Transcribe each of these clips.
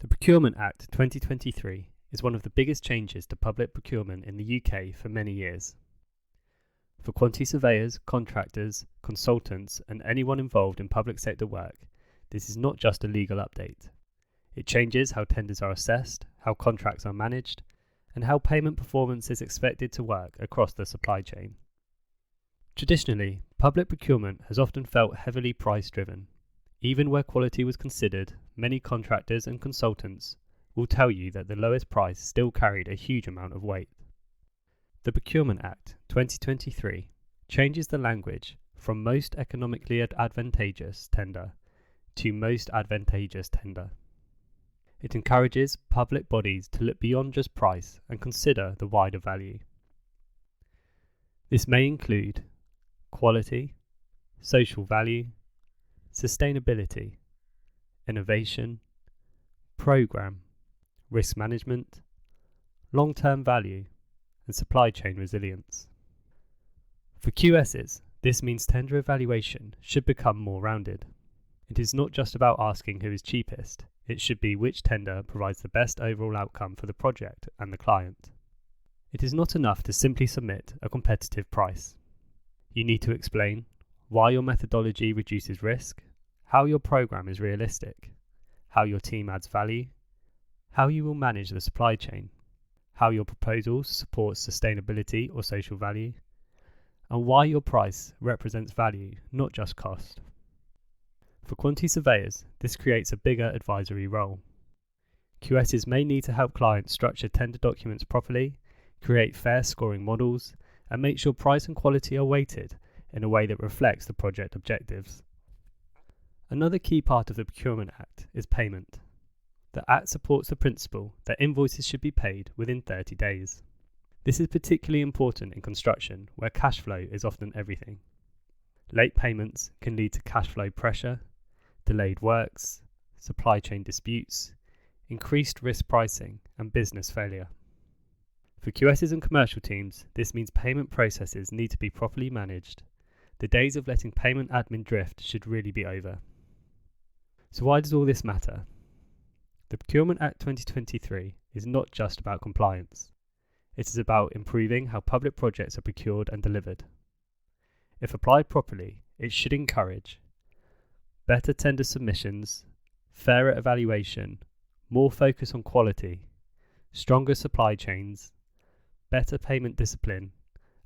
The Procurement Act 2023 is one of the biggest changes to public procurement in the UK for many years. For quantity surveyors, contractors, consultants, and anyone involved in public sector work, this is not just a legal update. It changes how tenders are assessed, how contracts are managed, and how payment performance is expected to work across the supply chain. Traditionally, public procurement has often felt heavily price-driven. Even where quality was considered, many contractors and consultants will tell you that the lowest price still carried a huge amount of weight. The Procurement Act 2023 changes the language from most economically advantageous tender to most advantageous tender. It encourages public bodies to look beyond just price and consider the wider value. This may include quality, social value, sustainability, innovation, program, risk management, long-term value, and supply chain resilience. For QSs, this means tender evaluation should become more rounded. It is not just about asking who is cheapest, it should be which tender provides the best overall outcome for the project and the client. It is not enough to simply submit a competitive price. You need to explain why your methodology reduces risk, how your program is realistic, how your team adds value, how you will manage the supply chain, how your proposal supports sustainability or social value, and why your price represents value, not just cost. For quantity surveyors, this creates a bigger advisory role. QSs may need to help clients structure tender documents properly, create fair scoring models, and make sure price and quality are weighted in a way that reflects the project objectives. Another key part of the Procurement Act is payment. The Act supports the principle that invoices should be paid within 30 days. This is particularly important in construction, where cash flow is often everything. Late payments can lead to cash flow pressure, delayed works, supply chain disputes, increased risk pricing, and business failure. For QSs and commercial teams, this means payment processes need to be properly managed. The days of letting payment admin drift should really be over. So why does all this matter? The Procurement Act 2023 is not just about compliance. It is about improving how public projects are procured and delivered. If applied properly, it should encourage better tender submissions, fairer evaluation, more focus on quality, stronger supply chains, better payment discipline,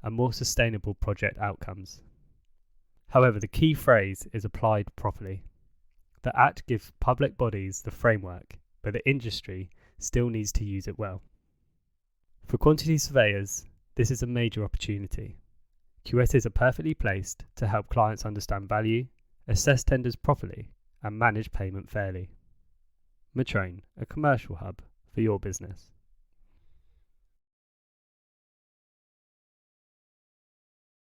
and more sustainable project outcomes. However, the key phrase is applied properly. The Act gives public bodies the framework, but the industry still needs to use it well. For quantity surveyors, this is a major opportunity. QSs are perfectly placed to help clients understand value, assess tenders properly, and manage payment fairly. Metroun, a commercial hub for your business.